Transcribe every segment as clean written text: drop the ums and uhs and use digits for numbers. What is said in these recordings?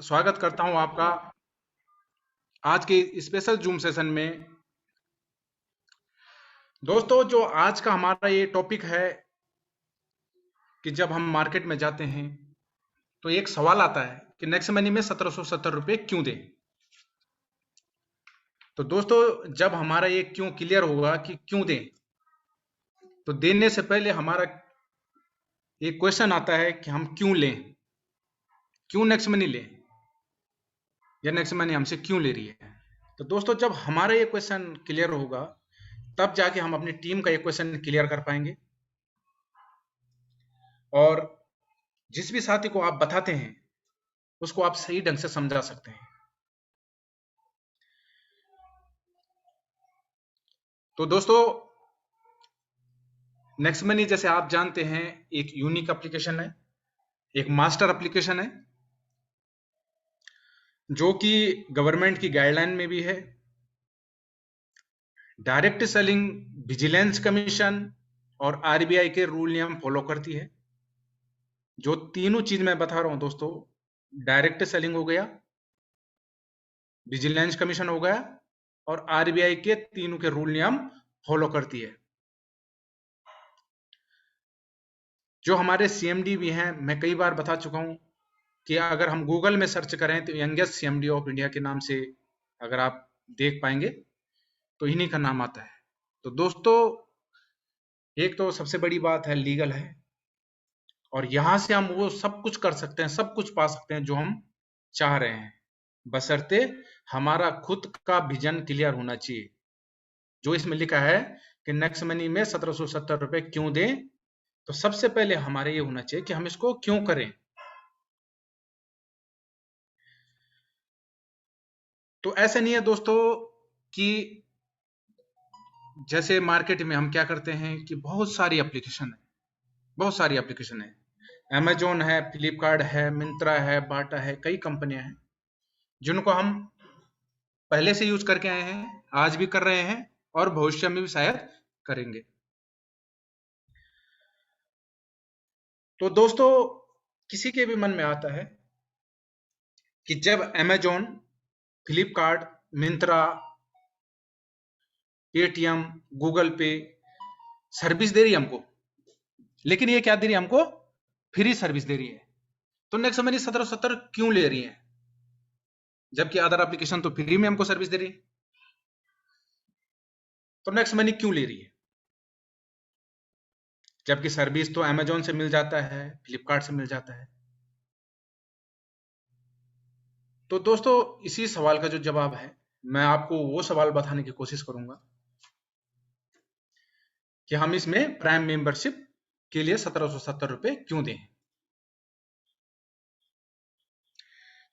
स्वागत करता हूं आपका आज के स्पेशल जूम सेशन में। दोस्तों, जो आज का हमारा ये टॉपिक है कि जब हम मार्केट में जाते हैं तो एक सवाल आता है कि नेक्स्ट मनी में 1770 रुपये क्यों दें। तो दोस्तों, जब हमारा ये क्यों क्लियर होगा कि क्यों दें, तो देने से पहले हमारा एक क्वेश्चन आता है कि हम क्यों लें, क्यों नेक्स्ट मनी लें या नेक्स्ट मनी हमसे क्यों ले रही है। तो दोस्तों, जब हमारा ये क्वेश्चन क्लियर होगा तब जाके हम अपनी टीम का ये क्वेश्चन क्लियर कर पाएंगे और जिस भी साथी को आप बताते हैं उसको आप सही ढंग से समझा सकते हैं। तो दोस्तों, नेक्स्ट मनी जैसे आप जानते हैं एक यूनिक एप्लीकेशन है, एक मास्टर एप्लीकेशन है जो कि गवर्नमेंट की गाइडलाइन में भी है। डायरेक्ट सेलिंग विजिलेंस कमीशन और आरबीआई के रूल नियम फॉलो करती है। जो तीनों चीज मैं बता रहा हूं दोस्तों, डायरेक्ट सेलिंग हो गया, विजिलेंस कमीशन हो गया और आरबीआई के तीनों के रूल नियम फॉलो करती है। जो हमारे सीएमडी भी हैं, मैं कई बार बता चुका हूं कि अगर हम गूगल में सर्च करें तो यंगेस्ट सीएमडी ऑफ इंडिया के नाम से अगर आप देख पाएंगे तो इन्हीं का नाम आता है। तो दोस्तों, एक तो सबसे बड़ी बात है लीगल है और यहां से हम वो सब कुछ कर सकते हैं, सब कुछ पा सकते हैं जो हम चाह रहे हैं, बशर्ते हमारा खुद का विजन क्लियर होना चाहिए। जो इसमें लिखा है कि नेक्स्ट मनी में 1770 रुपये क्यों दें, तो सबसे पहले हमारे ये होना चाहिए कि हम इसको क्यों करें। तो ऐसा नहीं है दोस्तों कि जैसे मार्केट में हम क्या करते हैं कि बहुत सारी एप्लीकेशन है, बहुत सारी एप्लीकेशन है, अमेजोन है, फ्लिपकार्ट है, मिंत्रा है, बाटा है, कई कंपनियां हैं जिनको हम पहले से यूज करके आए हैं, आज भी कर रहे हैं और भविष्य में भी शायद करेंगे। तो दोस्तों, किसी के भी मन में आता है कि जब Amazon, Flipkart, Myntra, Paytm, Google पे सर्विस दे रही है हमको, लेकिन ये क्या दे रही है हमको? फ्री सर्विस दे रही है। तो नेक्स्ट मनी 1770 क्यों ले रही है जबकि अदर एप्लीकेशन तो फ्री में हमको सर्विस दे रही है? तो नेक्स्ट मनी क्यों ले रही है जबकि सर्विस तो अमेजोन से मिल जाता है, फ्लिपकार्ट से मिल जाता है? तो दोस्तों, इसी सवाल का जो जवाब है मैं आपको वो सवाल बताने की कोशिश करूंगा कि हम इसमें प्राइम मेंबरशिप के लिए 1770 रुपये क्यों दें।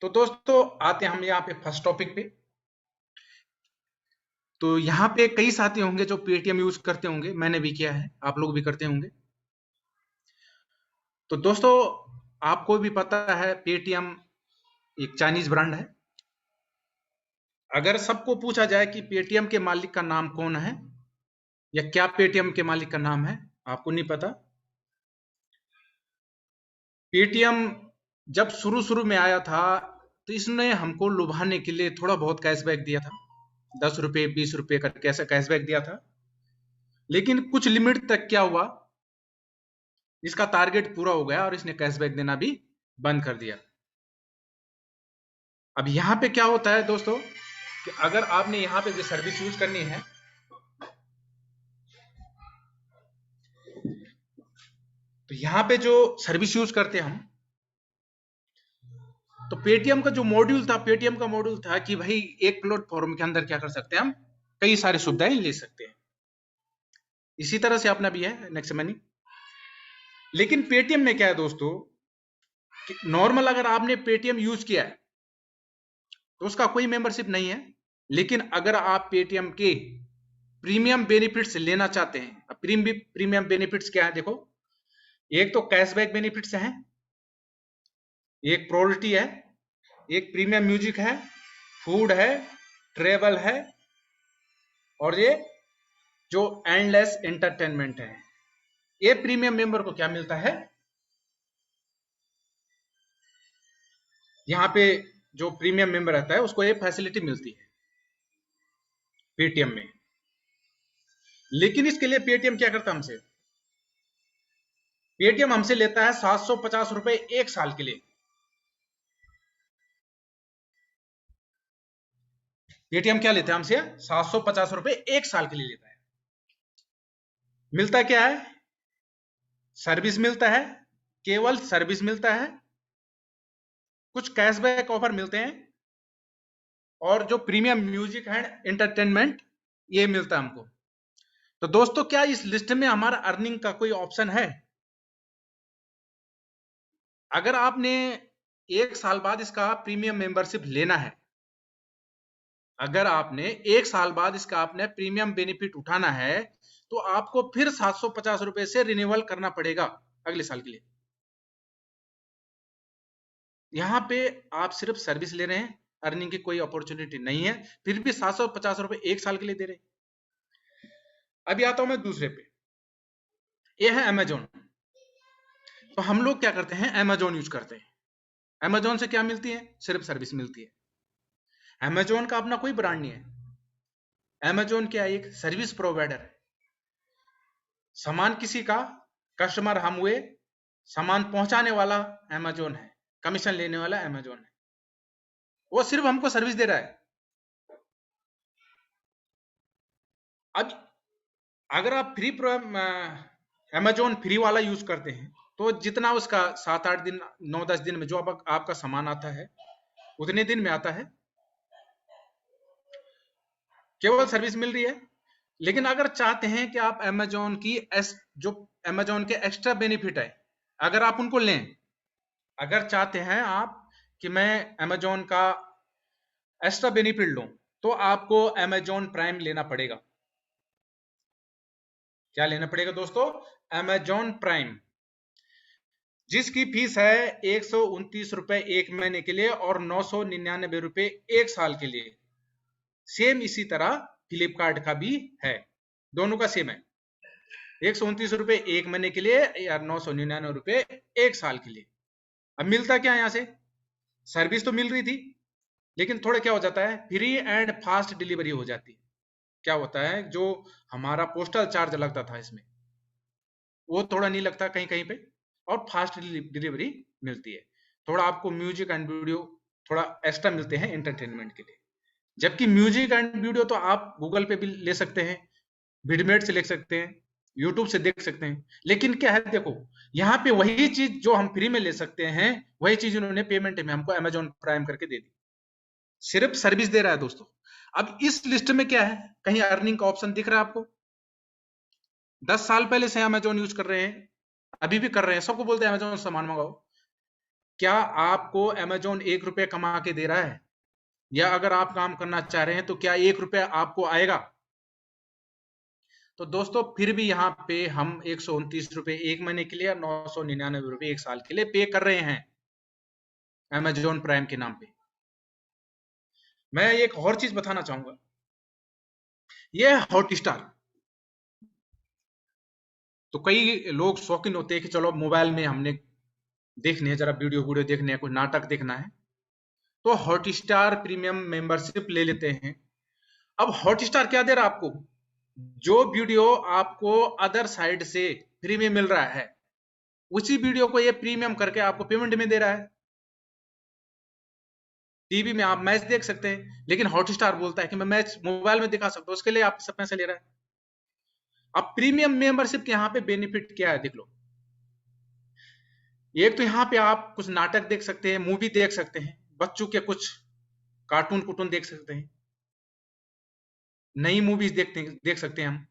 तो दोस्तों, आते हैं हम यहाँ पे फर्स्ट टॉपिक पे। तो यहाँ पे कई साथी होंगे जो पेटीएम यूज करते होंगे, मैंने भी किया है, आप लोग भी करते होंगे। तो दोस्तों, आपको भी पता है पेटीएम एक चाइनीज ब्रांड है। अगर सबको पूछा जाए कि पेटीएम के मालिक का नाम कौन है या क्या पेटीएम के मालिक का नाम है, आपको नहीं पता। पेटीएम जब शुरू शुरू में आया था तो इसने हमको लुभाने के लिए थोड़ा बहुत कैशबैक दिया था, 10 रुपये 20 रुपये करके ऐसा कैशबैक दिया था। लेकिन कुछ लिमिट तक क्या हुआ, इसका टारगेट पूरा हो गया और इसने कैशबैक देना भी बंद कर दिया। अब यहां पे क्या होता है दोस्तों कि अगर आपने यहां पे जो सर्विस यूज करनी है, तो यहां पे जो सर्विस यूज करते हैं हम, तो पेटीएम का जो मॉड्यूल था, पेटीएम का मॉड्यूल था कि भाई एक प्लेटफॉर्म के अंदर क्या कर सकते हैं हम, कई सारी सुविधाएं ले सकते हैं। इसी तरह से अपना भी है नेक्स्ट मनी। लेकिन पेटीएम में क्या है दोस्तों कि नॉर्मल अगर आपने पेटीएम यूज किया है तो उसका कोई मेंबरशिप नहीं है। लेकिन अगर आप पेटीएम के प्रीमियम बेनिफिट्स लेना चाहते हैं, अब प्रीमियम बेनिफिट्स क्या है देखो, एक तो कैशबैक बेनिफिट्स हैं, एक प्रायोरिटी है, एक प्रीमियम म्यूजिक है, फूड है, ट्रेवल है और ये जो एंडलेस एंटरटेनमेंट है। ये प्रीमियम मेंबर को क्या मिलता है, यहाँ पे जो प्रीमियम मेंबर रहता है उसको ये फैसिलिटी मिलती है पेटीएम में। लेकिन इसके लिए पेटीएम क्या करता है हमसे, पेटीएम हमसे लेता है 750 रुपए एक साल के लिए। पेटीएम क्या लेता है हमसे, 750 रुपए एक साल के लिए लेता है। मिलता क्या है, सर्विस मिलता है, केवल सर्विस मिलता है, कुछ कैशबैक ऑफर मिलते हैं, और जो प्रीमियम म्यूजिक एंड एंटरटेनमेंट ये मिलता है हमको। तो दोस्तों क्या इस लिस्ट में हमारा अर्निंग का कोई ऑप्शन है? अगर आपने एक साल बाद इसका प्रीमियम मेंबरशिप लेना है, अगर आपने एक साल बाद इसका आपने प्रीमियम बेनिफिट उठाना है, तो आपको फिर 750 रुपए से रिन्यूअल करना पड़ेगा अगले साल के लिए। यहां पे आप सिर्फ सर्विस ले रहे हैं, अर्निंग की कोई अपॉर्चुनिटी नहीं है, फिर भी 750 रुपए एक साल के लिए दे रहे हैं। अभी आता हूं मैं दूसरे पे, ये है अमेजोन। तो हम लोग क्या करते हैं, अमेजोन यूज करते हैं। अमेजोन से क्या मिलती है, सिर्फ सर्विस मिलती है। अमेजोन का अपना कोई ब्रांड नहीं है। अमेजोन क्या एक सर्विस प्रोवाइडर है। सामान किसी का, कस्टमर हम हुए, सामान पहुंचाने वाला अमेजोन है, कमीशन लेने वाला अमेजोन है। वो सिर्फ हमको सर्विस दे रहा है। अब अगर आप फ्री अमेजोन फ्री वाला यूज करते हैं, तो जितना उसका 7-8 दिन 9-10 दिन में जो आपका सामान आता है, उतने दिन में आता है, केवल सर्विस मिल रही है। लेकिन अगर चाहते हैं कि आप अमेजोन की जो अमेजोन के एक्स्ट्रा बेनिफिट है, अगर आप उनको लें, अगर चाहते हैं आप कि मैं अमेजोन का एक्स्ट्रा बेनिफिट लूं, तो आपको अमेजोन प्राइम लेना पड़ेगा। क्या लेना पड़ेगा दोस्तों, अमेजोन प्राइम, जिसकी फीस है 129 रुपए एक महीने के लिए और 999 रुपए एक साल के लिए। सेम इसी तरह फ्लिपकार्ट का भी है, दोनों का सेम है, 129 रुपए एक महीने के लिए या 999 रुपए एक साल के लिए। अब मिलता क्या है, यहां से सर्विस तो मिल रही थी, लेकिन थोड़ा क्या हो जाता है, फ्री एंड फास्ट डिलीवरी हो जाती है। क्या होता है, जो हमारा पोस्टल चार्ज लगता था इसमें, वो थोड़ा नहीं लगता कहीं कहीं पे, और फास्ट डिलीवरी मिलती है। थोड़ा आपको म्यूजिक एंड वीडियो थोड़ा एक्स्ट्रा मिलते हैं एंटरटेनमेंट के लिए। जबकि म्यूजिक एंड वीडियो तो आप गूगल पे भी ले सकते हैं, विडमेट से ले सकते हैं, यूट्यूब से देख सकते हैं। लेकिन क्या है, देखो यहाँ पे वही चीज जो हम फ्री में ले सकते हैं, वही चीज उन्होंने पेमेंट में हमको अमेजोन प्राइम करके दे दी। सिर्फ सर्विस दे रहा है दोस्तों। अब इस लिस्ट में क्या है, कहीं अर्निंग का ऑप्शन दिख रहा है आपको? 10 साल पहले से अमेजोन यूज कर रहे हैं, अभी भी कर रहे हैं, सबको बोलते हैं अमेजोन सामान मंगाओ। क्या आपको अमेजोन 1 रुपया कमा के दे रहा है? या अगर आप काम करना चाह रहे हैं तो क्या 1 रुपया आपको आएगा? तो दोस्तों फिर भी यहाँ पे हम 129 रुपए एक महीने के लिए, 999 रुपए एक साल के लिए पे कर रहे हैं अमेजोन प्राइम के नाम पे। मैं एक और चीज बताना चाहूंगा, ये है हॉटस्टार। तो कई लोग शौकीन होते हैं कि चलो मोबाइल में हमने देखने हैं, जरा वीडियो देखने हैं, कुछ नाटक देखना है, तो हॉटस्टार प्रीमियम मेंबरशिप ले लेते हैं। अब हॉटस्टार क्या दे रहा है आपको, जो वीडियो आपको अदर साइड से फ्री में मिल रहा है, उसी वीडियो को ये प्रीमियम करके आपको पेमेंट में दे रहा है। टीवी में आप मैच देख सकते हैं, लेकिन हॉटस्टार बोलता है कि मैं मैच मोबाइल में दिखा सकता हूं, उसके लिए आपसे पैसे ले रहा है। अब प्रीमियम मेंबरशिप के यहाँ पे बेनिफिट क्या है, देख लो। एक तो यहाँ पे आप कुछ नाटक देख सकते हैं, मूवी देख सकते हैं, बच्चों के कुछ कार्टून कुटून देख सकते हैं, नई मूवीज देख सकते हैं हम,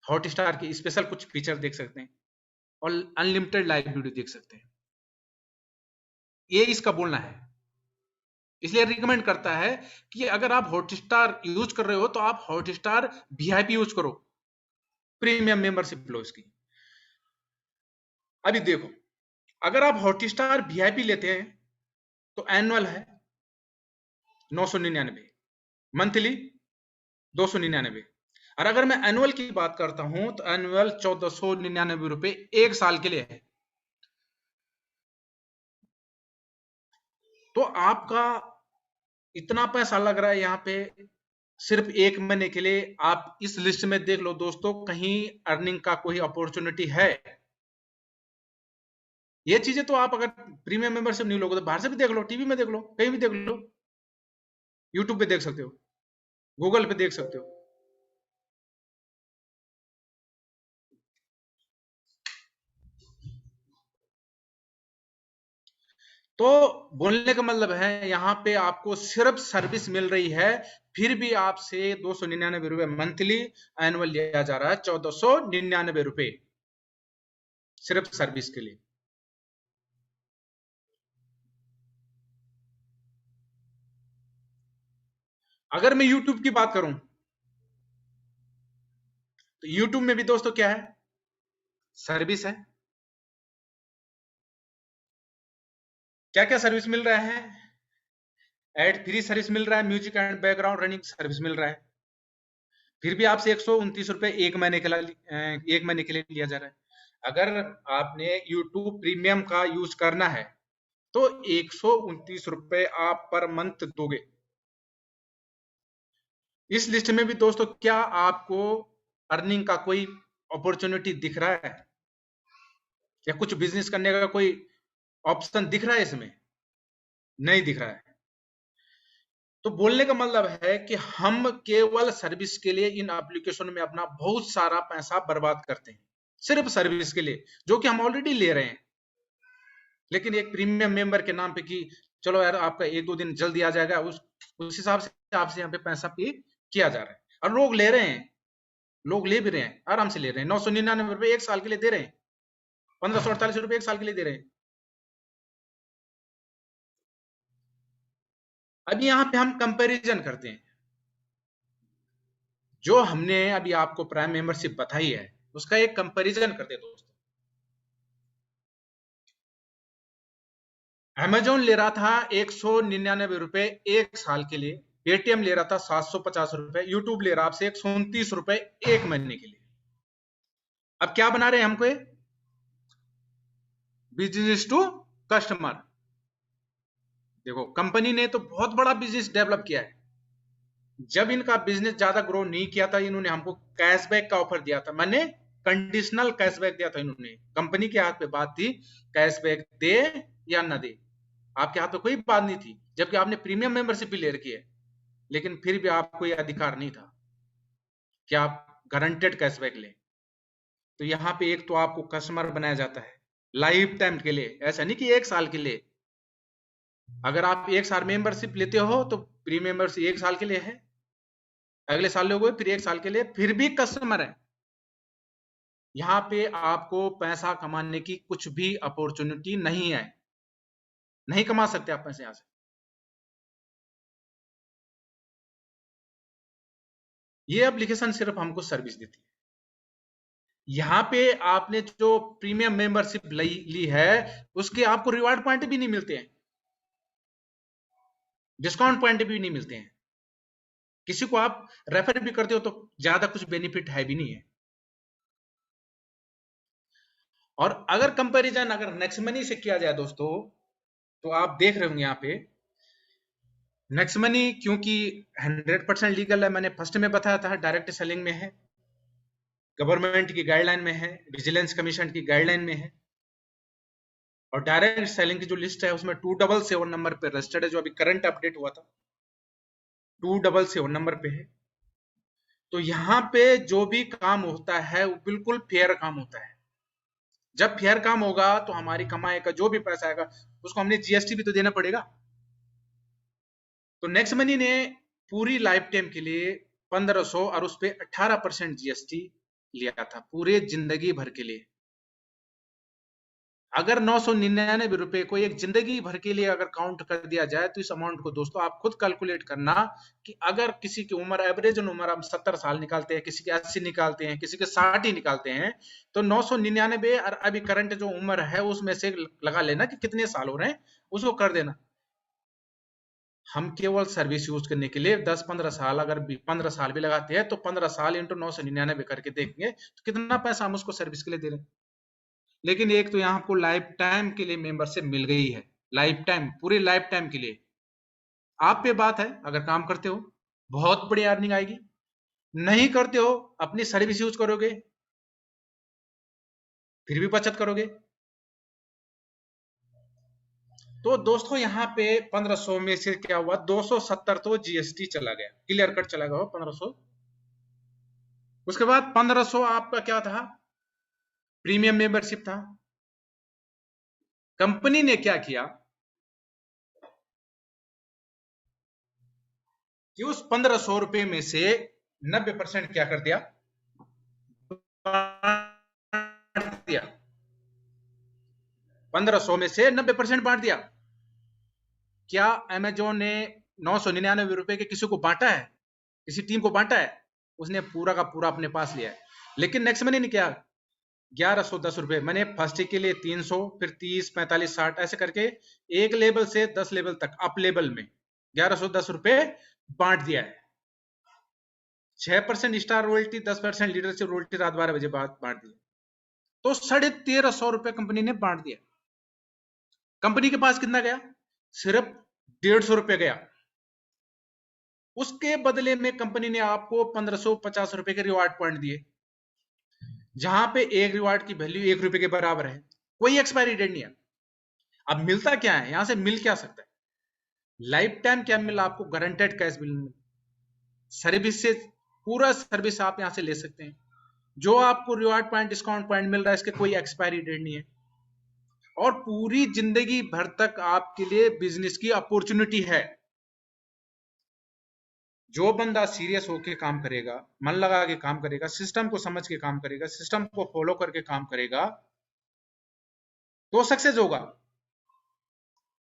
हॉटस्टार की स्पेशल कुछ फीचर देख सकते हैं, और अनलिमिटेड लाइव वीडियो देख सकते हैं। ये इसका बोलना है। इसलिए रिकमेंड करता है कि अगर आप हॉटस्टार यूज कर रहे हो तो आप हॉटस्टार वीआईपी यूज करो, प्रीमियम मेंबरशिप लो इसकी। अभी देखो, अगर आप हॉटस्टार वीआईपी लेते हैं तो एनुअल है 999, मंथली 299, और अगर मैं एनुअल की बात करता हूं तो एनुअल 1499 रुपए एक साल के लिए है। तो आपका इतना पैसा लग रहा है यहाँ पे सिर्फ 1 महीने के लिए। आप इस लिस्ट में देख लो दोस्तों, कहीं अर्निंग का कोई अपॉर्चुनिटी है? ये चीजें तो आप अगर प्रीमियम मेंबरशिप नहीं लोगे तो बाहर से भी देख लो, टीवी में देख लो, कहीं भी देख लो, यूट्यूब पे देख सकते हो, गूगल पे देख सकते हो। तो बोलने का मतलब है यहाँ पे आपको सिर्फ सर्विस मिल रही है, फिर भी आपसे 299 रुपए मंथली एनुअल लिया जा रहा है, 1499 रुपए सिर्फ सर्विस के लिए। अगर मैं यूट्यूब की बात करूं तो यूट्यूब में भी दोस्तों क्या है, सर्विस है। क्या क्या सर्विस मिल रहा है? एड फ्री सर्विस मिल रहा है, music and background running service मिल रहा है, फिर भी आपसे 129 रुपए 1 महीने के लिए 1 महीने के लिए लिया जा रहा है। अगर आपने यूट्यूब प्रीमियम का यूज करना है तो 129 रुपए आप पर मंथ दोगे। इस लिस्ट में भी दोस्तों क्या आपको अर्निंग का कोई अपॉर्चुनिटी दिख रहा है, या कुछ बिजनेस करने का कोई ऑप्शन दिख रहा है इसमें? नहीं दिख रहा है। तो बोलने का मतलब है कि हम केवल सर्विस के लिए इन एप्लीकेशन में अपना बहुत सारा पैसा बर्बाद करते हैं, सिर्फ सर्विस के लिए, जो कि हम ऑलरेडी ले रहे हैं। लेकिन एक प्रीमियम मेंबर के नाम पे कि चलो यार आपका 1-2 दिन जल्दी आ जाएगा, उस हिसाब से आपसे यहाँ पे पैसा पे किया जा रहा है। और लोग ले रहे हैं, लोग ले भी रहे हैं, आराम से ले रहे हैं। 999 रुपए 1 साल के लिए दे रहे हैं, 1548 रुपए 1 साल के लिए दे रहे हैं। अभी यहाँ पे हम कंपैरिजन करते हैं, जो हमने अभी आपको प्राइम मेंबरशिप बताई है उसका एक कंपैरिजन करते हैं दोस्तों। अमेजोन ले रहा था 199 रुपए 1 साल के लिए, पेटीएम ले रहा था 750 रुपए, यूट्यूब ले रहा आपसे 129 रुपए 1 महीने के लिए। अब क्या बना रहे हैं हमको, बिजनेस टू कस्टमर। देखो कंपनी ने तो बहुत बड़ा बिजनेस डेवलप किया है। जब इनका बिजनेस ज्यादा ग्रो नहीं किया था, इन्होंने हमको कैशबैक का ऑफर दिया था, मैंने कंडीशनल कैशबैक दिया था। इन्होंने, कंपनी के हाथ पे बात थी कैशबैक दे या ना दे, आपके हाथ पे कोई बात नहीं थी, जबकि आपने प्रीमियम मेंबरशिप भी ले रखी है। लेकिन फिर भी आपको यह अधिकार नहीं था कि आप गारंटेड कैशबैक लें। तो यहाँ पे एक तो आपको कस्टमर बनाया जाता है लाइफ टाइम के लिए, ऐसा नहीं कि 1 साल के लिए। अगर आप 1 साल मेंबरशिप लेते हो तो प्री मेंबरशिप 1 साल के लिए है, अगले साल लोगे फिर 1 साल के लिए, फिर भी कस्टमर है। यहाँ पे आपको पैसा कमाने की कुछ भी अपॉर्चुनिटी नहीं है, नहीं कमा सकते आप पैसे यहाँ से। ये एप्लीकेशन सिर्फ हमको सर्विस देती है। यहाँ पे आपने जो प्रीमियम मेंबरशिप ली है उसके आपको रिवार्ड पॉइंट भी नहीं मिलते हैं, डिस्काउंट पॉइंट भी नहीं मिलते हैं। किसी को आप रेफर भी करते हो तो ज्यादा कुछ बेनिफिट है भी नहीं है। और अगर कंपैरिजन अगर नेक्स्ट मनी से किया जाए दोस्तों, तो आप देख रहे होंगे यहाँ पे नेक्स्ट मनी, क्योंकि 100% लीगल है, मैंने फर्स्ट में बताया था, डायरेक्ट सेलिंग में है, गवर्नमेंट की गाइडलाइन में है, विजिलेंस कमीशन की गाइडलाइन में है। और डायरेक्ट सेलिंग की जो लिस्ट है उसमें 277 नंबर पे रजिस्टर्ड है, जो अभी करंट अपडेट हुआ था 277 नंबर पे है। तो यहाँ पे जो भी काम होता है वो बिल्कुल फेयर काम होता है। जब फेयर काम होगा तो हमारी कमाई का जो भी पैसा आएगा उसको हमने जीएसटी भी तो देना पड़ेगा। तो नेक्स्ट मनी ने पूरी लाइफ टाइम के लिए 1500 और उस पर 18% जीएसटी लिया था पूरे जिंदगी भर के लिए। अगर 999 रुपए को एक जिंदगी भर के लिए अगर काउंट कर दिया जाए तो इस अमाउंट को दोस्तों आप खुद कैलकुलेट करना कि अगर किसी की उम्र एवरेज उम्र हम 70 साल निकालते हैं, किसी के 80 निकालते हैं, किसी के 60 ही निकालते हैं, तो 999 और अभी करंट जो उम्र है उसमें से लगा लेना कि कितने साल हो रहे हैं, उसको कर देना। हम केवल सर्विस यूज करने के लिए 10-15 साल, अगर 15 साल भी लगाते हैं तो 15 साल इंटू 999 करके देखेंगे तो कितना पैसा हम उसको सर्विस के लिए दे रहे हैं। लेकिन एक तो यहाँ आपको लाइफ टाइम के लिए मेंबरशिप मिल गई है, लाइफ टाइम, पूरे लाइफ टाइम के लिए। आप पे बात है, अगर काम करते हो बहुत बड़ी अर्निंग आएगी, नहीं करते हो अपनी सर्विस यूज करोगे फिर भी बचत करोगे। तो दोस्तों यहाँ पे 1500 में से क्या हुआ, 270 तो जीएसटी चला गया, क्लियर कट चला गया 1500। उसके बाद 1500 आपका क्या था, प्रीमियम मेंबरशिप था। कंपनी ने क्या किया कि उस 1500 रुपए में से 90% क्या कर दिया, बांट दिया। 1500 में से 90% बांट दिया। क्या अमेजोन ने 999 रुपए के किसी को बांटा है, किसी टीम को बांटा है? उसने पूरा का पूरा अपने पास लिया है। लेकिन नेक्स्ट मनी ने क्या, 1110 रुपए, मैंने फर्स्ट के लिए 300, फिर 30, 45, 60 ऐसे करके एक लेवल से 10 लेवल तक अप लेवल में 1110 रुपए बांट दिया है। 6% स्टार रॉयल्टी, 10% लीडरशिप रॉयल्टी रात 12 बजे बाद बांट दिया। तो 1350 रुपए कंपनी ने बांट दिया। कंपनी के पास कितना गया, सिर्फ 150 रुपए गया। उसके बदले में कंपनी ने आपको 1550 रुपए के रिवार्ड पॉइंट दिए, जहां पे एक रिवार्ड की वैल्यू 1 रुपए के बराबर है, कोई एक्सपायरी डेट नहीं है। अब मिलता क्या है, यहां से मिल क्या सकता है, लाइफ टाइम क्या मिला आपको, गारंटेड कैश बिल, सर्विस से पूरा सर्विस आप यहां से ले सकते हैं। जो आपको रिवार्ड पॉइंट, डिस्काउंट पॉइंट मिल रहा है, इसके कोई एक्सपायरी डेट नहीं है, और पूरी जिंदगी भर तक आपके लिए बिजनेस की अपॉर्चुनिटी है। जो बंदा सीरियस होकर काम करेगा, मन लगा के काम करेगा, सिस्टम को समझ के काम करेगा, सिस्टम को फॉलो करके काम करेगा, तो सक्सेस होगा।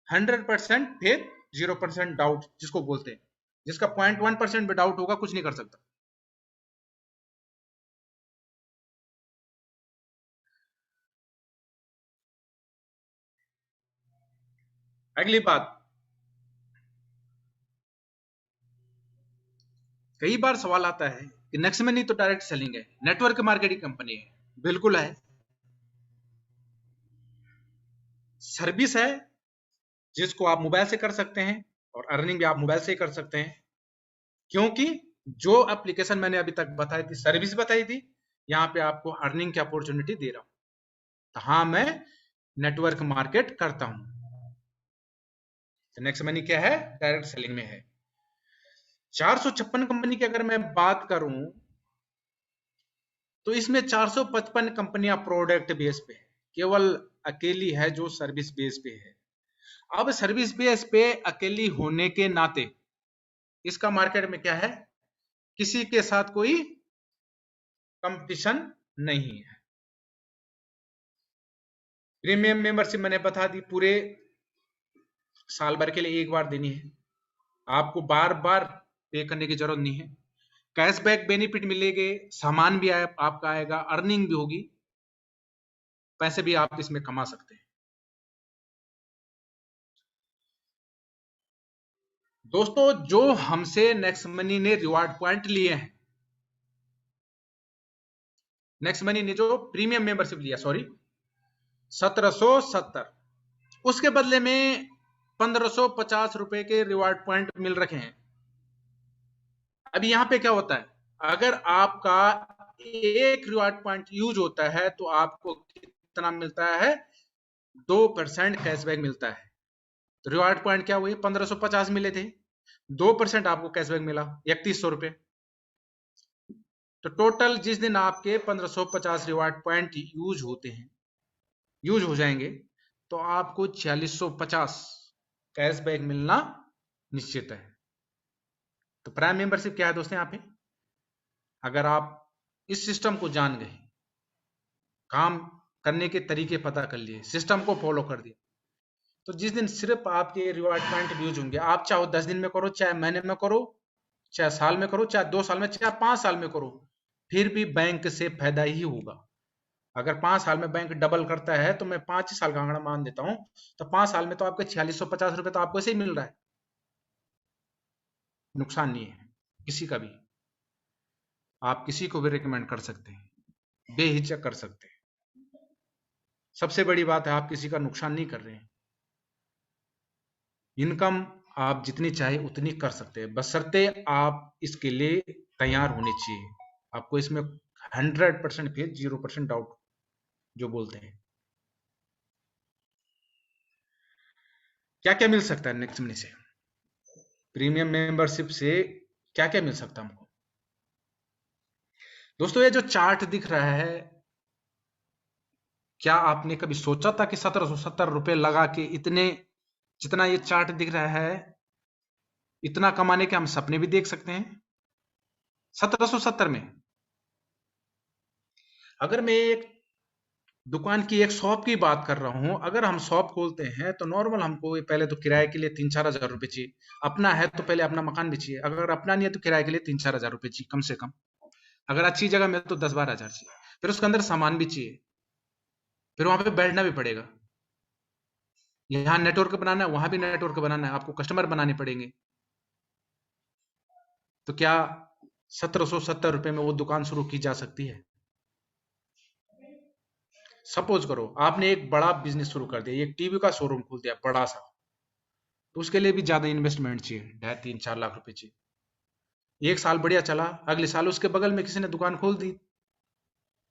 100% फेथ, 0% डाउट जिसको बोलते हैं, जिसका 0.1% भी डाउट होगा कुछ नहीं कर सकता। अगली बात, कई बार सवाल आता है कि नेक्स्ट मनी तो डायरेक्ट सेलिंग है, नेटवर्क मार्केटिंग कंपनी है। बिल्कुल है, सर्विस है जिसको आप मोबाइल से कर सकते हैं, और अर्निंग भी आप मोबाइल से ही कर सकते हैं, क्योंकि जो एप्लीकेशन मैंने अभी तक बताई थी, सर्विस बताई थी, यहाँ पे आपको अर्निंग की अपॉर्चुनिटी दे रहा हूं। तो हाँ, मैं नेटवर्क मार्केट करता हूं। तो नेक्स्ट मनी क्या है, डायरेक्ट सेलिंग में है। 456 कंपनी की अगर मैं बात करूं, तो इसमें 455 कंपनियां प्रोडक्ट बेस पे है, केवल अकेली है जो सर्विस बेस पे है। अब सर्विस बेस पे अकेली होने के नाते इसका मार्केट में क्या है, किसी के साथ कोई कंपटीशन नहीं है। प्रीमियम मेंबरशिप मैंने बता दी, पूरे साल भर के लिए एक बार देनी है, आपको बार बार पे करने की जरूरत नहीं है। कैशबैक बेनिफिट मिलेंगे, सामान भी आपका आएगा, अर्निंग भी होगी, पैसे भी आप इसमें कमा सकते हैं। दोस्तों, जो हमसे नेक्स्ट मनी ने रिवार्ड पॉइंट लिए हैं, नेक्स्ट मनी ने जो प्रीमियम मेंबरशिप लिया, सॉरी 1770, उसके बदले में 1550 रुपए के रिवार्ड पॉइंट मिल रखे हैं। अभी यहां पे क्या होता है, अगर आपका एक रिवार्ड पॉइंट यूज होता है तो आपको कितना मिलता है, 2% कैशबैक मिलता है। तो रिवार्ड पॉइंट क्या हुए, 1550 मिले थे, 2% आपको कैशबैक मिला 3100 रुपए। तो टोटल जिस दिन आपके 1550 रिवार्ड पॉइंट यूज होते हैं, यूज हो जाएंगे, तो आपको 4650 कैशबैक मिलना निश्चित है। तो प्राइम मेंबरशिप क्या है दोस्तों, यहाँ पे अगर आप इस सिस्टम को जान गए, काम करने के तरीके पता कर लिए, सिस्टम को फॉलो कर दिया, तो जिस दिन सिर्फ आपके रिवार्ड पॉइंट यूज होंगे, आप चाहे 10 दिन में करो, चाहे महीने में करो, चाहे साल में करो, चाहे 2 साल में, चाहे 5 साल में करो, फिर भी बैंक से फायदा ही होगा। अगर 5 साल में बैंक डबल करता है, तो मैं 5 ही साल का आंकड़ा मान देता हूं, तो 5 साल में तो आपके 4650 रुपए तो आपको ऐसे ही मिल रहा है, नुकसान नहीं है किसी का भी। आप किसी को भी रिकमेंड कर सकते हैं, बेहिचक कर सकते हैं। सबसे बड़ी बात है, आप किसी का नुकसान नहीं कर रहे हैं। इनकम आप जितनी चाहे उतनी कर सकते हैं, बशर्ते आप इसके लिए तैयार होने चाहिए। आपको इसमें 100% फेथ, 0% डाउट जो बोलते हैं। क्या क्या मिल सकता है नेक्स्ट मनी से, प्रीमियम मेंबरशिप से क्या क्या मिल सकता है हमको? दोस्तों ये जो चार्ट दिख रहा है, क्या आपने कभी सोचा था कि 1770 रुपए लगा के इतने, जितना ये चार्ट दिख रहा है, इतना कमाने के हम सपने भी देख सकते हैं 1770 में? अगर मैं एक दुकान की, एक शॉप की बात कर रहा हूं, अगर हम शॉप खोलते हैं तो नॉर्मल हमको पहले तो किराए के लिए 3-4 हजार रुपए चाहिए। अपना है तो पहले अपना मकान भी चाहिए, अगर अपना नहीं है तो किराए के लिए 3-4 हजार रुपए चाहिए कम से कम। अगर अच्छी जगह में तो 10-12 हजार चाहिए। फिर उसके अंदर सामान भी चाहिए, फिर वहां पे बैठना भी पड़ेगा। यहाँ नेटवर्क बनाना है, वहां भी नेटवर्क बनाना है, आपको कस्टमर बनाने पड़ेंगे। तो क्या 1770 रुपए में वो दुकान शुरू की जा सकती है? सपोज करो आपने एक बड़ा बिजनेस शुरू कर दिया, एक टीवी का शोरूम खोल दिया बड़ा सा, तो उसके लिए भी ज्यादा इन्वेस्टमेंट चाहिए, 2.5-3-4 लाख रुपए चाहिए। एक साल बढ़िया चला, अगले साल उसके बगल में किसी ने दुकान खोल दी,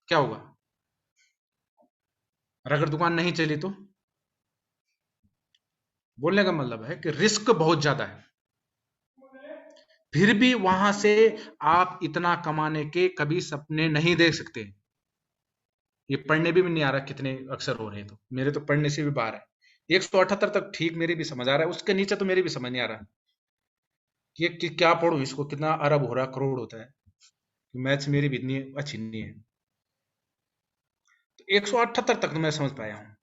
क्या होगा? और अगर दुकान नहीं चली तो? बोलने का मतलब है कि रिस्क बहुत ज्यादा है। फिर भी वहां से आप इतना कमाने के कभी सपने नहीं देख सकते। ये पढ़ने भी नहीं आ रहा कितने अक्षर हो रहे हैं, तो मेरे तो पढ़ने से भी बाहर है। 178 तक ठीक मेरे भी समझ आ रहा है, उसके नीचे तो मेरे भी समझ नहीं आ रहा कि क्या पढ़ूं, इसको कितना अरब हो रहा, करोड़ होता है। मैथ्स मेरी भी इतनी अच्छी नहीं है, तो 178 तक तो मैं समझ पाया हूं।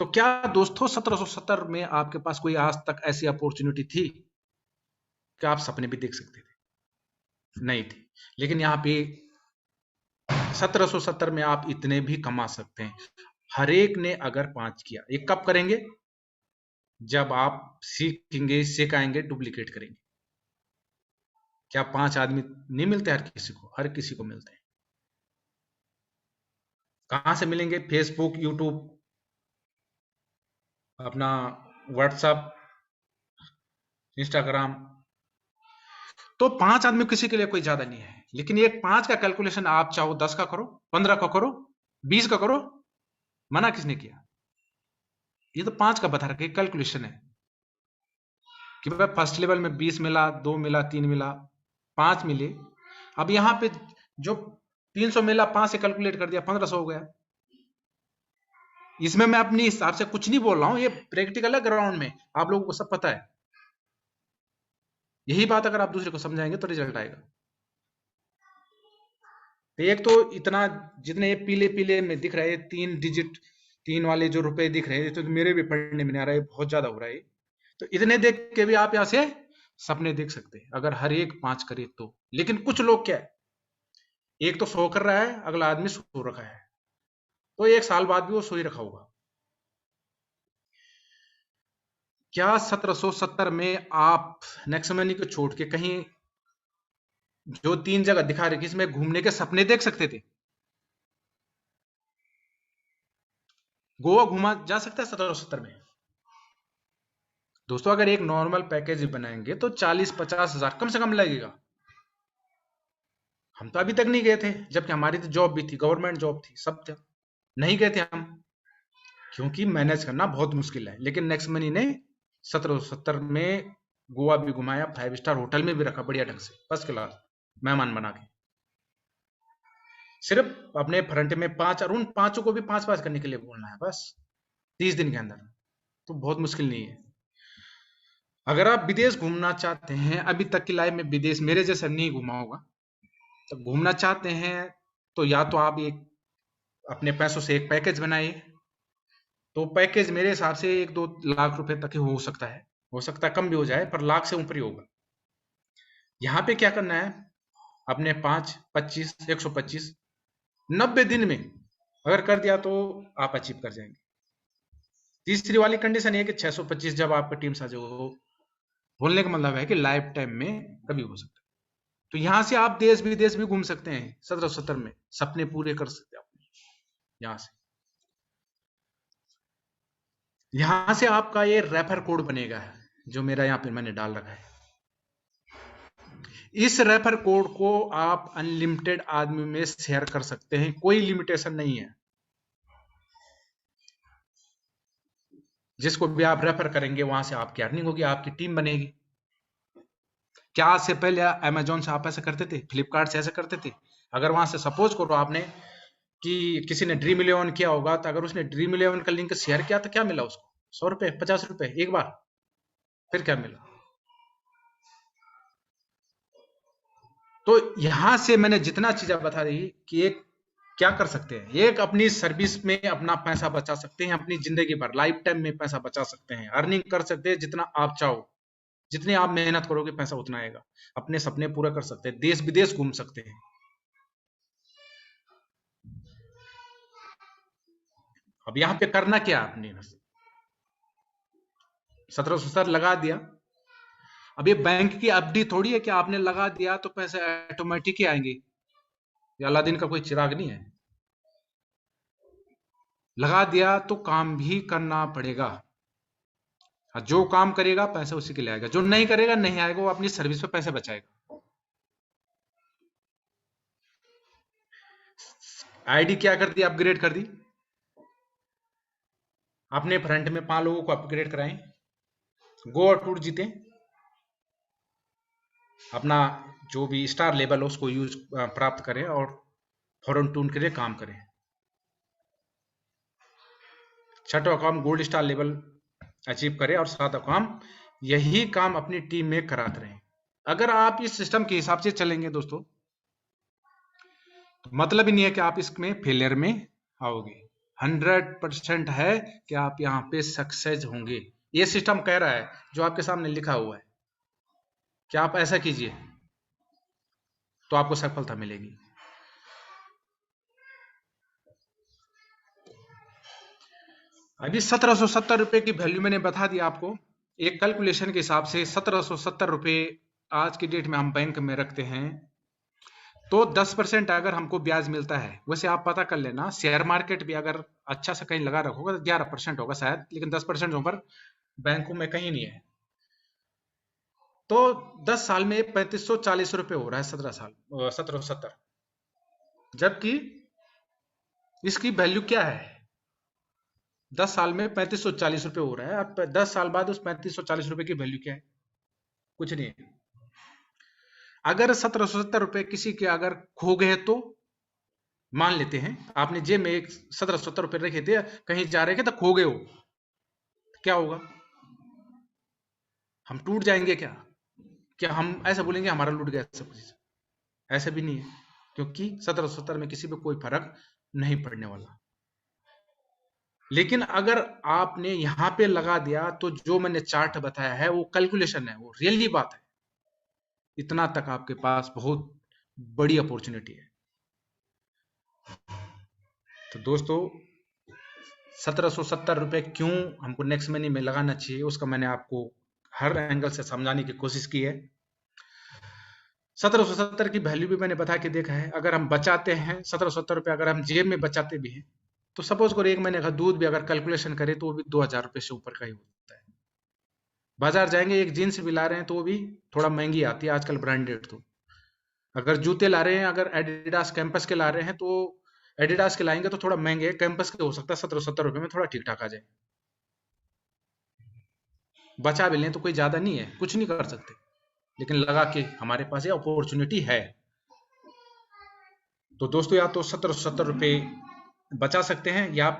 तो क्या दोस्तों 1770 में आपके पास कोई आज तक ऐसी अपॉर्चुनिटी थी कि आप सपने भी देख सकते थे? नहीं थी। लेकिन यहाँ पे 1770 में आप इतने भी कमा सकते हैं। हर एक ने अगर 5 किया, ये कब करेंगे? जब आप सीखेंगे, सिखाएंगे, डुप्लीकेट करेंगे। क्या 5 आदमी नहीं मिलते हर किसी को? हर किसी को मिलते हैं। कहां से मिलेंगे? फेसबुक, यूट्यूब, अपना व्हाट्सएप, इंस्टाग्राम। तो 5 आदमी किसी के लिए कोई ज्यादा नहीं है। लेकिन ये 5 का कैलकुलेशन आप चाहो 10 का करो, 15 का करो, 20 का करो, मना किसने किया? ये तो 5 का बता रखा कैलकुलेशन है कि भाई फर्स्ट लेवल में 20 मिला, 2 मिला, 3 मिला, 5 मिले। अब यहाँ पे जो 300 मिला, 5 से कैलकुलेट कर दिया, 1500 हो गया। इसमें मैं अपनी हिसाब से कुछ नहीं बोल रहा हूं, ये प्रैक्टिकल है, ग्राउंड में आप लोगों को सब पता है। यही बात अगर आप दूसरे को समझाएंगे तो रिजल्ट आएगा। तो एक तो इतना, जितने ये पीले पीले में दिख रहे हैं 3 डिजिट, 3 वाले जो रुपए दिख रहे हैं, तो मेरे भी पढ़ने में नहीं आ रहा है, बहुत ज्यादा हो रहा है। तो इतने देख के भी आप यहाँ से सपने देख सकते हैं अगर हर एक 5 करे तो। लेकिन कुछ लोग क्या है, एक तो सो कर रहा है, अगला आदमी सो रखा है, तो 1 साल बाद भी वो सो ही रखा होगा। क्या 1770 में आप नेक्स्ट मनी को छोड़ के कहीं जो 3 जगह दिखा रहे इसमें घूमने के सपने देख सकते थे? गोवा घूमा जा सकता है 1770 में? दोस्तों अगर एक नॉर्मल पैकेज बनाएंगे तो 40-50 हजार कम से कम लगेगा। हम तो अभी तक नहीं गए थे, जबकि हमारी तो जॉब भी थी, गवर्नमेंट जॉब थी, सब था, नहीं गए थे हम, क्योंकि मैनेज करना बहुत मुश्किल है। लेकिन नेक्स्ट मनी ने 1770 में गोवा भी घुमाया, 5 स्टार होटल में भी रखा बढ़िया ढंग से, फर्स्ट क्लास मेहमान बना के। सिर्फ अपने फ्रंट में 5, और उन 5 को भी 5-5 करने के लिए बोलना है बस 30 दिन के अंदर। तो बहुत मुश्किल नहीं है। अगर आप विदेश घूमना चाहते हैं, अभी तक की लाइफ में विदेश मेरे जैसा नहीं घूमा होगा, तो घूमना चाहते हैं तो या तो आप एक अपने पैसों से एक पैकेज बनाइए। तो पैकेज मेरे हिसाब से 1-2 लाख रुपए तक ही हो सकता है कम भी हो जाए, पर लाख से ऊपर ही होगा। यहाँ पे क्या करना है, अपने 5, 25, 125, 90 दिन में अगर कर दिया तो आप अचीव कर जाएंगे। तीसरी वाली कंडीशन ये कि 625 जब आपका टीम साझा हो, बोलने का मतलब है कि लाइफ टाइम में कभी हो सकता है। तो यहां से आप देश विदेश भी घूम सकते हैं 1770 में, सपने पूरे कर सकते हैं अपने। यहां से आपका ये रेफर कोड बनेगा, जो मेरा यहाँ पे मैंने डाल रखा है। इस रेफर कोड को आप अनलिमिटेड आदमी में शेयर कर सकते हैं, कोई लिमिटेशन नहीं है। जिसको भी आप रेफर करेंगे वहां से आपकी अर्निंग होगी, आपकी टीम बनेगी। क्या आज से पहले अमेजोन से आप ऐसे करते थे, फ्लिपकार्ट से ऐसे करते थे? अगर वहां से सपोज करो आपने कि किसी ने ड्रीम 11 किया होगा, तो अगर उसने ड्रीम 11 का लिंक शेयर किया तो क्या मिला उसको? 100 रुपए, 50 रुपए एक बार। फिर क्या मिला? तो यहां से मैंने जितना चीजें बता रही कि एक क्या कर सकते हैं, एक अपनी सर्विस में अपना पैसा बचा सकते हैं, अपनी जिंदगी भर लाइफ टाइम में पैसा बचा सकते हैं, अर्निंग कर सकते हैं जितना आप चाहो। जितनी आप मेहनत करोगे पैसा उतना आएगा। अपने सपने पूरे कर सकते हैं, देश विदेश घूम सकते हैं। अब यहां पे करना क्या आपने? 1770 लगा दिया। अब ये बैंक की एफडी थोड़ी है कि आपने लगा दिया तो पैसे ऑटोमेटिक ही आएंगे। ये अलादीन का कोई चिराग नहीं है। लगा दिया तो काम भी करना पड़ेगा। जो काम करेगा पैसे उसी के लिए आएगा, जो नहीं करेगा नहीं आएगा, वो अपनी सर्विस पे पैसे बचाएगा। आईडी क्या कर दी? अपग्रेड कर दी। आपने फ्रंट में 5 लोगों को अपग्रेड कराएं, गो और टूर जीते, अपना जो भी स्टार लेवल हो उसको यूज प्राप्त करें और फॉरेन टून के लिए काम करें। छठा काम गोल्ड स्टार लेवल अचीव करें और सातवां काम यही काम अपनी टीम में कराते रहें। अगर आप इस सिस्टम के हिसाब से चलेंगे दोस्तों, तो मतलब ही नहीं है कि आप इसमें फेलियर में आओगे। 100% है कि आप यहाँ पे सक्सेस होंगे। ये सिस्टम कह रहा है, जो आपके सामने लिखा हुआ है कि आप ऐसा कीजिए तो आपको सफलता मिलेगी। अभी 1770 रुपए की वैल्यू मैंने बता दी आपको। एक कैलकुलेशन के हिसाब से 1770 रुपए आज की डेट में हम बैंक में रखते हैं तो 10% अगर हमको ब्याज मिलता है। वैसे आप पता कर लेना, शेयर मार्केट भी अगर अच्छा से कहीं लगा रखोगे तो 11% होगा शायद, लेकिन 10% ऊपर बैंकों में कहीं नहीं है। तो 10 साल में 3540 रुपए हो रहा है, 1770। जबकि इसकी वैल्यू क्या है? 10 साल में 3540 रुपए हो रहा है। अब 10 साल बाद उस 3540 रुपए की वैल्यू क्या है? कुछ नहीं है। अगर 1770 रुपए किसी के अगर खो गए तो मान लेते हैं आपने जेब में एक 1770 रुपए रखे थे, कहीं जा रहे थे तो खो गए हो, क्या होगा? हम टूट जाएंगे क्या? क्या हम ऐसा बोलेंगे हमारा लूट गया सब कुछ? ऐसा भी नहीं है, क्योंकि 1770 में किसी पे कोई फर्क नहीं पड़ने वाला। लेकिन अगर आपने यहां पे लगा दिया तो जो मैंने चार्ट बताया है वो कैलकुलेशन है, वो रियली बात है। इतना तक आपके पास बहुत बड़ी अपॉर्चुनिटी है। तो दोस्तों 1770 रुपए क्यों हमको नेक्स्ट मनी में लगाना चाहिए, उसका मैंने आपको हर एंगल से समझाने की कोशिश की है। 1770 की वैल्यू भी मैंने बता के देखा है। अगर हम बचाते हैं 1770 रुपए, अगर हम जेब में बचाते भी हैं तो सपोज करो एक महीने का दूध भी अगर कैलकुलेशन करें तो वो भी 2000 रुपए से ऊपर का ही होता है। बाजार जाएंगे एक जीन्स भी ला रहे हैं तो वो भी थोड़ा महंगी आती है आजकल, ब्रांडेड। तो अगर जूते ला रहे हैं, अगर एडिडास कैंपस के ला रहे हैं तो एडिडास के लाएंगे तो थोड़ा महंगे, कैंपस के हो सकता है 1770 रुपए में थोड़ा ठीक ठाक आ जाए। बचा भी लें तो कोई ज्यादा नहीं है, कुछ नहीं कर सकते, लेकिन लगा के हमारे पास ये अपॉर्चुनिटी है। तो दोस्तों या तो 1770 रुपए बचा सकते हैं, या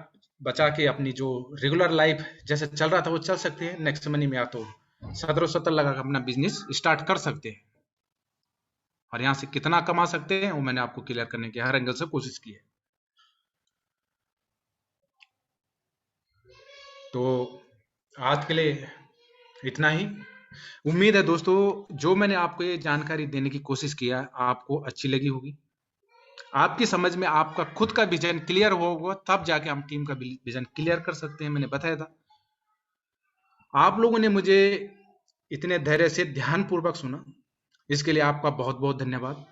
बचा के अपनी जो रेगुलर लाइफ जैसे चल रहा था वो चल सकते हैं। नेक्स्ट मनी में या तो 1770 लगा के अपना बिजनेस स्टार्ट कर सकते हैं, और यहां से कितना कमा सकते हैं वो मैंने आपको क्लियर करने की हर एंगल से कोशिश की है। तो आज के लिए इतना ही। उम्मीद है दोस्तों जो मैंने आपको ये जानकारी देने की कोशिश किया आपको अच्छी लगी होगी। आपकी समझ में आपका खुद का विजन क्लियर होगा, तब जाके हम टीम का विजन क्लियर कर सकते हैं। मैंने बताया था, आप लोगों ने मुझे इतने धैर्य से ध्यान पूर्वक सुना, इसके लिए आपका बहुत बहुत धन्यवाद।